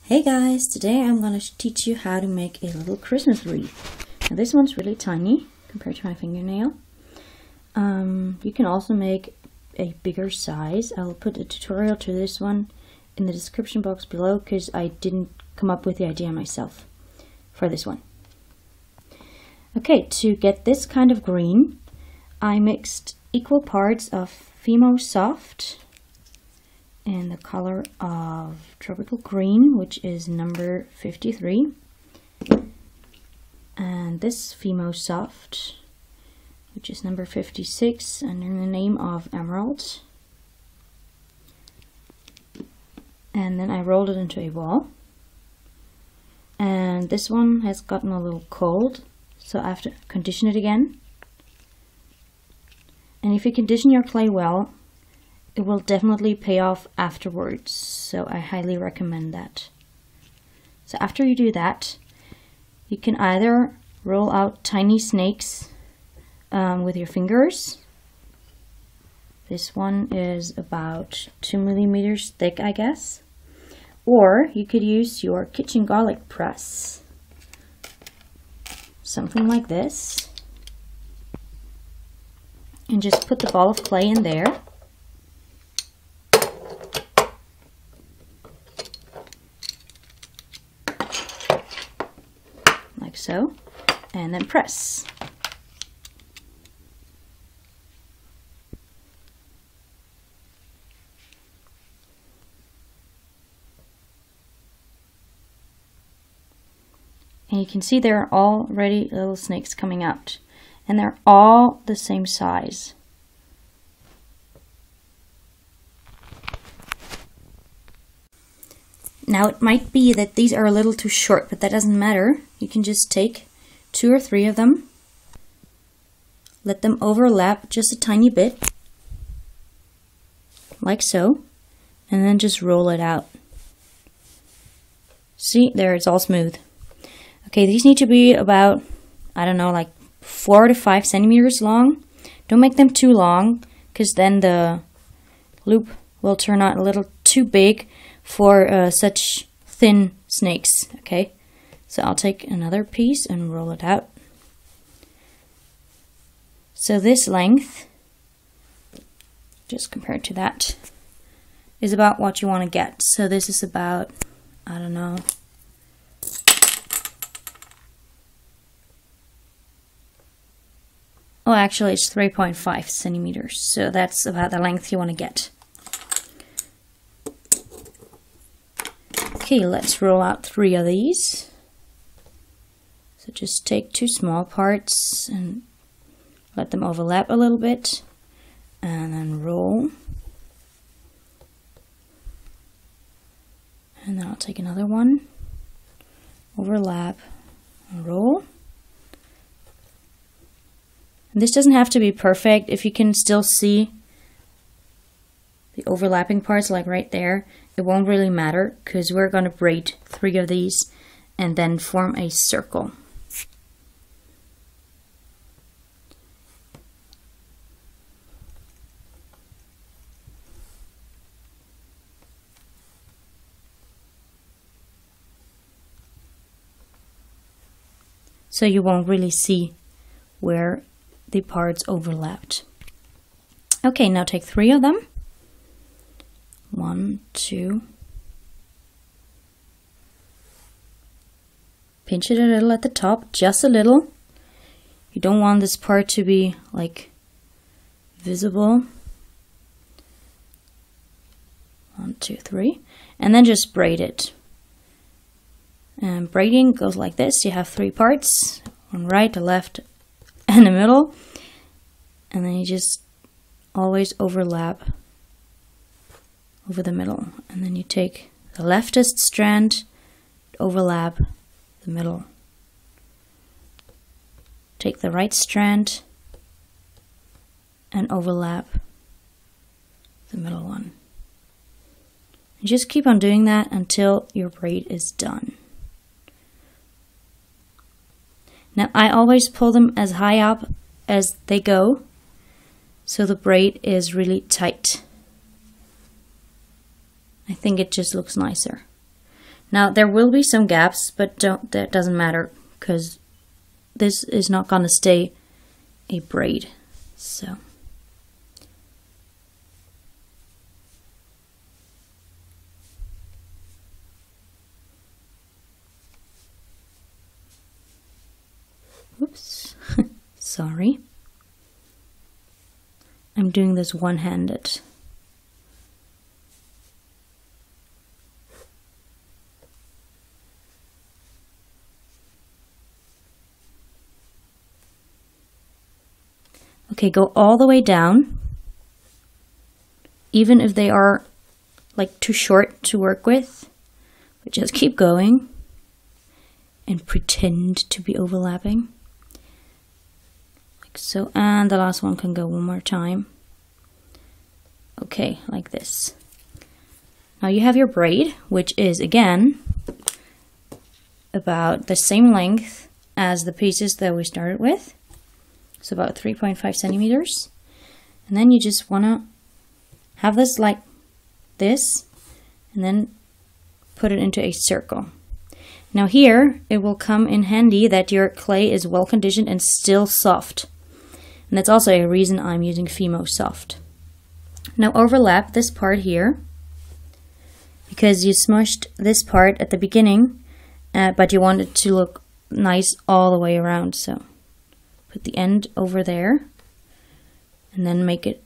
Hey guys, today I'm going to teach you how to make a little Christmas wreath. Now this one's really tiny compared to my fingernail. You can also make a bigger size. I'll put a tutorial to this one in the description box below because I didn't come up with the idea myself for this one. Okay, to get this kind of green, I mixed equal parts of Fimo Soft in the color of tropical green, which is number 53, and this Fimo Soft, which is number 56, under the name of Emerald. And then I rolled it into a ball, and this one has gotten a little cold, so I have to condition it again. And if you condition your clay well, it will definitely pay off afterwards, so I highly recommend that. So after you do that, you can either roll out tiny snakes with your fingers. This one is about 2 millimeters thick, I guess. Or you could use your kitchen garlic press. Something like this. And just put the ball of clay in there. Like so, and then press. And you can see there are already little snakes coming out, and they're all the same size. Now it might be that these are a little too short, but that doesn't matter. You can just take 2 or 3 of them, let them overlap just a tiny bit, like so, and then just roll it out. See, there, it's all smooth. Okay, these need to be about, I don't know, like 4 to 5 centimeters long. Don't make them too long, because then the loop will turn out a little too big for such thin snakes. Okay, so I'll take another piece and roll it out. So this length, just compared to that, is about what you want to get. So this is about, I don't know, oh, actually it's 3.5 centimeters. So that's about the length you want to get. Okay, let's roll out 3 of these. So just take 2 small parts and let them overlap a little bit, and then roll. And then I'll take another one, overlap, and roll. And this doesn't have to be perfect. If you can still see the overlapping parts, like right there, it won't really matter, because we're going to braid 3 of these and then form a circle. So you won't really see where the parts overlapped. Okay, now take 3 of them. 1, 2. Pinch it a little at the top, just a little. You don't want this part to be like visible. 1, 2, 3. And then just braid it. And braiding goes like this. You have 3 parts, one right, a left, and a middle. And then you just always overlap over the middle, and then you take the leftist strand, overlap the middle. Take the right strand and overlap the middle one. And just keep on doing that until your braid is done. Now I always pull them as high up as they go, so the braid is really tight. I think it just looks nicer. Now there will be some gaps, but that doesn't matter because this is not gonna stay a braid. So oops, sorry. I'm doing this one-handed. Okay, go all the way down, even if they are like too short to work with, but just keep going and pretend to be overlapping. Like so, and the last one can go one more time. Okay, like this. Now you have your braid, which is again about the same length as the pieces that we started with. So about 3.5 centimeters. And then you just want to have this like this and then put it into a circle. Now here it will come in handy that your clay is well conditioned and still soft. And that's also a reason I'm using Fimo Soft. Now overlap this part here because you smushed this part at the beginning, but you want it to look nice all the way around. So put the end over there and then make it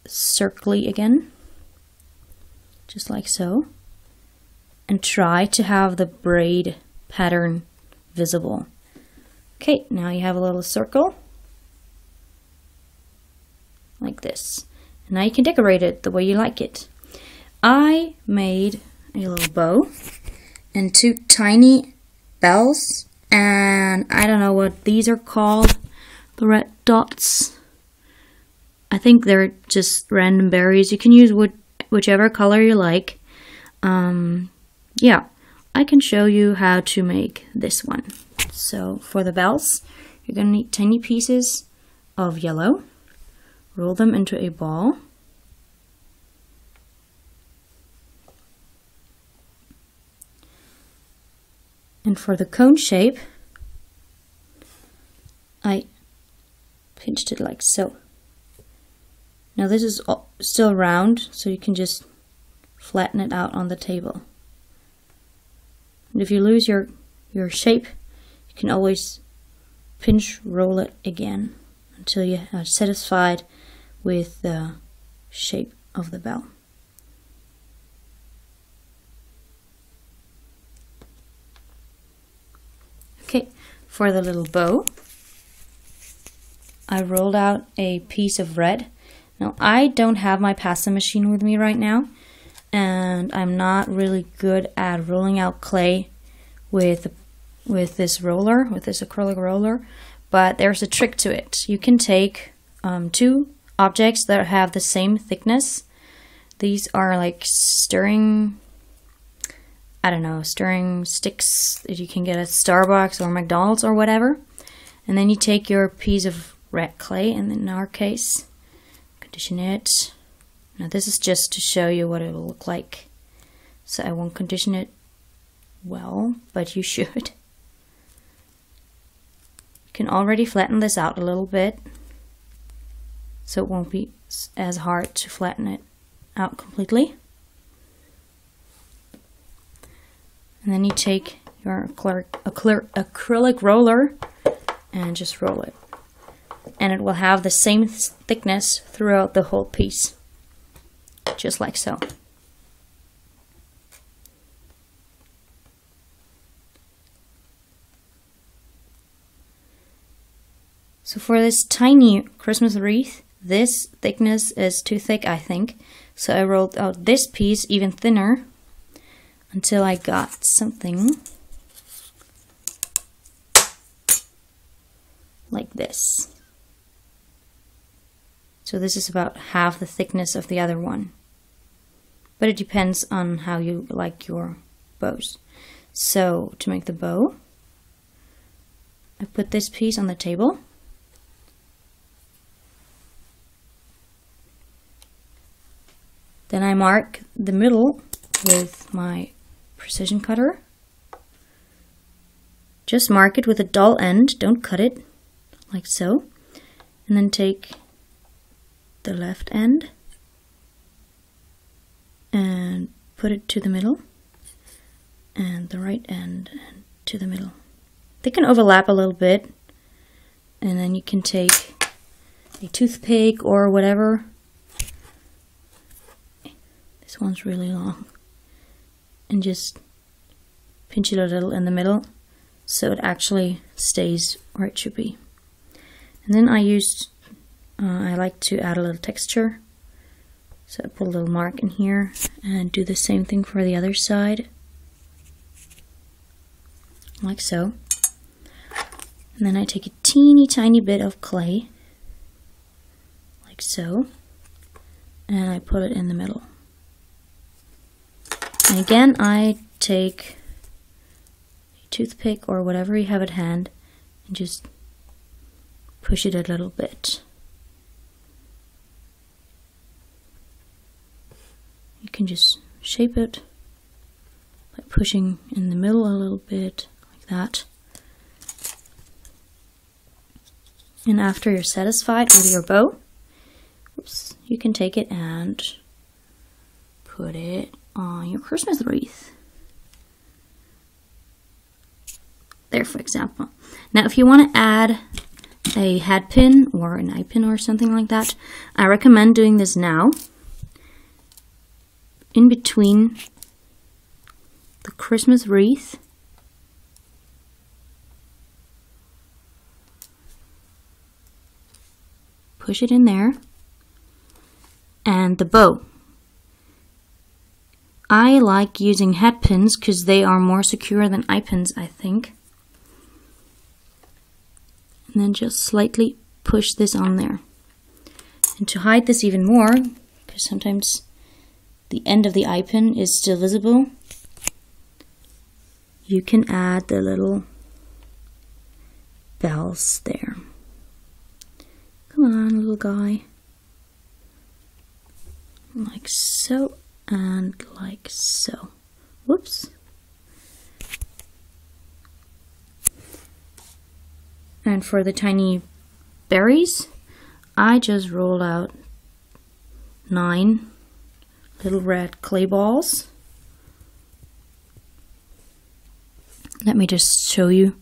circly again, just like so. And try to have the braid pattern visible. Okay, now you have a little circle like this. And now you can decorate it the way you like it. I made a little bow and 2 tiny bells. And I don't know what these are called, the red dots. I think they're just random berries. You can use whichever color you like. Yeah, I can show you how to make this one. So for the bells, you're going to need tiny pieces of yellow. Roll them into a ball. And for the cone shape, I pinched it like so. Now this is still round, so you can just flatten it out on the table. And if you lose your shape, you can always pinch roll it again until you are satisfied with the shape of the bell. Okay, for the little bow, I rolled out a piece of red. Now I don't have my pasta machine with me right now, and I'm not really good at rolling out clay with this roller, with this acrylic roller, but there's a trick to it. You can take 2 objects that have the same thickness. These are like stirring, I don't know, stirring sticks that you can get at Starbucks or McDonald's or whatever. And then you take your piece of red clay, and in our case, condition it. Now this is just to show you what it will look like. So I won't condition it well, but you should. You can already flatten this out a little bit, so it won't be as hard to flatten it out completely. And then you take your acrylic roller and just roll it. And it will have the same thickness throughout the whole piece, just like so. So for this tiny Christmas wreath, this thickness is too thick, I think. So I rolled out this piece even thinner until I got something like this. So this is about half the thickness of the other one. But it depends on how you like your bows. So to make the bow, I put this piece on the table. Then I mark the middle with my precision cutter. Just mark it with a dull end, don't cut it, like so. And then take the left end and put it to the middle, and the right end to the middle. They can overlap a little bit, and then you can take a toothpick or whatever. This one's really long. And just pinch it a little in the middle so it actually stays where it should be. And then I like to add a little texture. So I put a little mark in here and do the same thing for the other side. Like so. And then I take a teeny tiny bit of clay, like so, and I put it in the middle. And again, I take a toothpick or whatever you have at hand and just push it a little bit. You can just shape it by pushing in the middle a little bit, like that. And after you're satisfied with your bow, oops, you can take it and put it on your Christmas wreath. There, for example. Now, if you want to add a hat pin or an eye pin or something like that, I recommend doing this now, in between the Christmas wreath push it in there, and the bow. I like using hat pins because they are more secure than eye pins, I think. And then just slightly push this on there. And to hide this even more, because sometimes the end of the eye pin is still visible, you can add the little bells there. Come on, little guy. Like so, and like so. Whoops. And for the tiny berries, I just roll out 9 little red clay balls. Let me just show you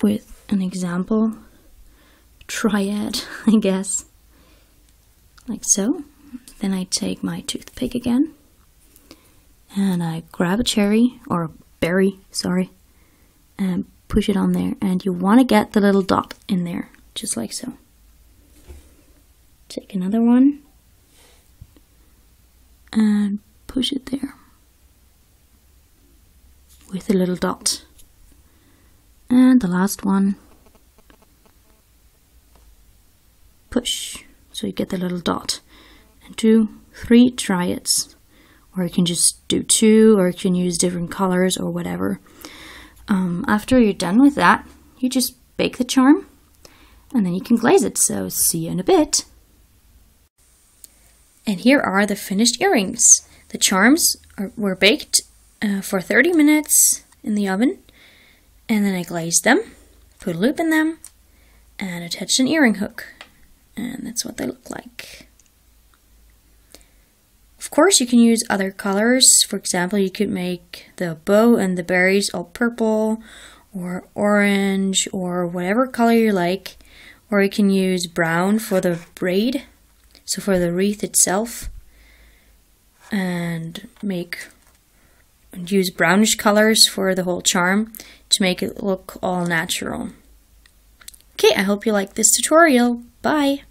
with an example. Triad, I guess, like so. Then I take my toothpick again and I grab a cherry, or berry, sorry, and push it on there, and you want to get the little dot in there, just like so. Take another one and push it there with a little dot, and the last one, push, so you get the little dot, and do 3 triads, or you can just do 2, or you can use different colors or whatever. After you're done with that, you just bake the charm, and then you can glaze it, so see you in a bit. And here are the finished earrings. The charms were baked for 30 minutes in the oven, and then I glazed them, put a loop in them, and attached an earring hook. And that's what they look like. Of course, you can use other colors. For example, you could make the bow and the berries all purple or orange or whatever color you like. Or you can use brown for the braid, so for the wreath itself, and use brownish colors for the whole charm to make it look all natural. Okay, I hope you like this tutorial. Bye!